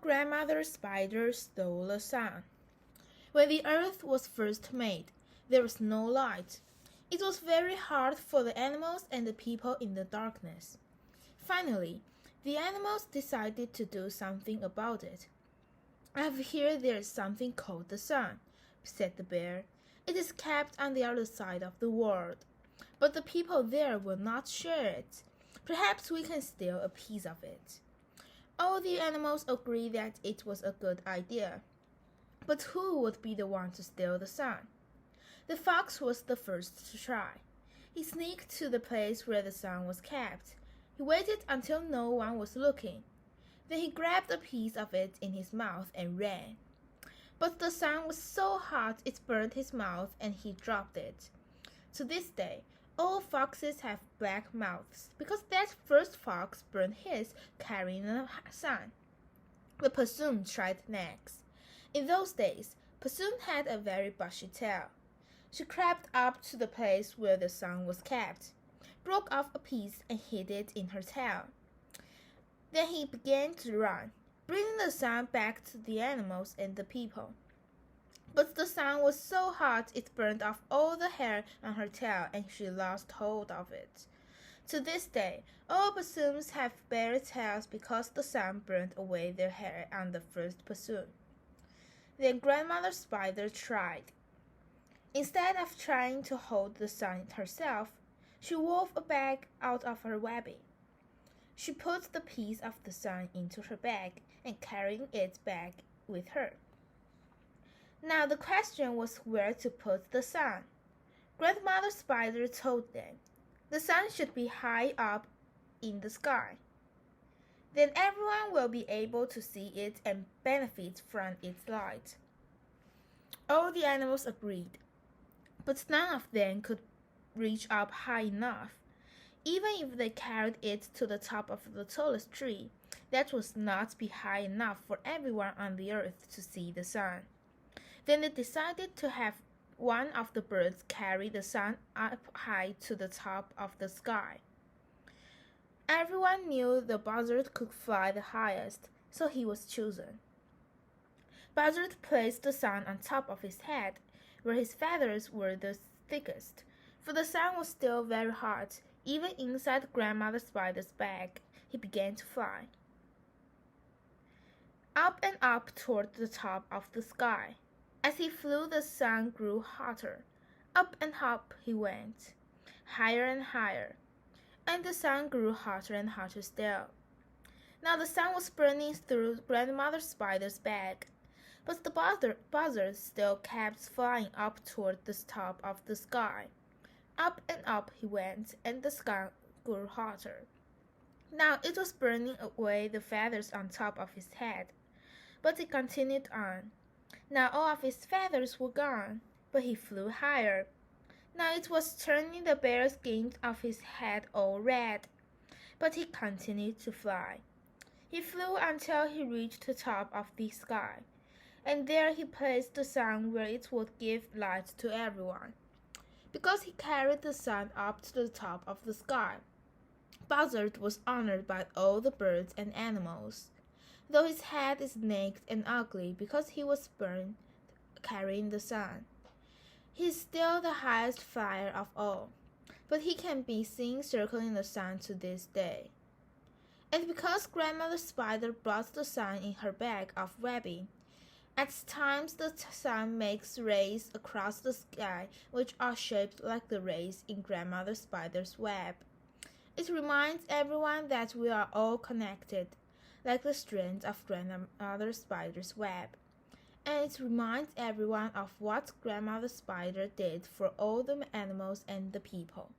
Grandmother Spider stole the sun. When the earth was first made, there was no light. It was very hard for the animals and the people in the darkness. Finally, the animals decided to do something about it. "I've heard there is something called the sun," said the bear. "It is kept on the other side of the world, but the people there will not share it. Perhaps we can steal a piece of it." All the animals agreed that it was a good idea. But who would be the one to steal the sun? The fox was the first to try. He sneaked to the place where the sun was kept. He waited until no one was looking. Then he grabbed a piece of it in his mouth and ran. But the sun was so hot it burned his mouth and he dropped it. To this day, all foxes have black mouths because that first fox burned his carrying the sun. The possum tried next. In those days, Possum had a very bushy tail. She crept up to the place where the sun was kept, broke off a piece and hid it in her tail. Then he began to run, bringing the sun back to the animals and the people. But the sun was so hot it burned off all the hair on her tail and she lost hold of it. To this day, all possums have bare tails because the sun burned away their hair on the first possum. Then Grandmother Spider tried. Instead of trying to hold the sun herself, she wove a bag out of her webbing. She put the piece of the sun into her bag and carried it back with her. Now the question was where to put the sun. Grandmother Spider told them the sun should be high up in the sky. Then everyone will be able to see it and benefit from its light. All the animals agreed, but none of them could reach up high enough. Even if they carried it to the top of the tallest tree, that would not be high enough for everyone on the earth to see the sun. Then they decided to have one of the birds carry the sun up high to the top of the sky. Everyone knew the buzzard could fly the highest, so he was chosen. Buzzard placed the sun on top of his head, where his feathers were the thickest, for the sun was still very hot. Even inside Grandmother Spider's bag, he began to fly. Up and up toward the top of the sky. As he flew, the sun grew hotter. Up and up he went, higher and higher. And the sun grew hotter and hotter still. Now the sun was burning through Grandmother Spider's bag, but the buzzard still kept flying up toward the top of the sky. Up and up he went, and the sky grew hotter. Now it was burning away the feathers on top of his head, but it continued on. Now all of his feathers were gone, but he flew higher. Now it was turning the bare skin of his head all red, but he continued to fly. He flew until he reached the top of the sky, and there he placed the sun where it would give light to everyone. Because he carried the sun up to the top of the sky, Buzzard was honored by all the birds and animals, though his head is naked and ugly because he was burned carrying the sun. He is still the highest flyer of all, but he can be seen circling the sun to this day. And because Grandmother Spider brought the sun in her bag of webbing, at times the sun makes rays across the sky which are shaped like the rays in Grandmother Spider's web. It reminds everyone that we are all connected, like the strands of Grandmother Spider's web. And it reminds everyone of what Grandmother Spider did for all the animals and the people.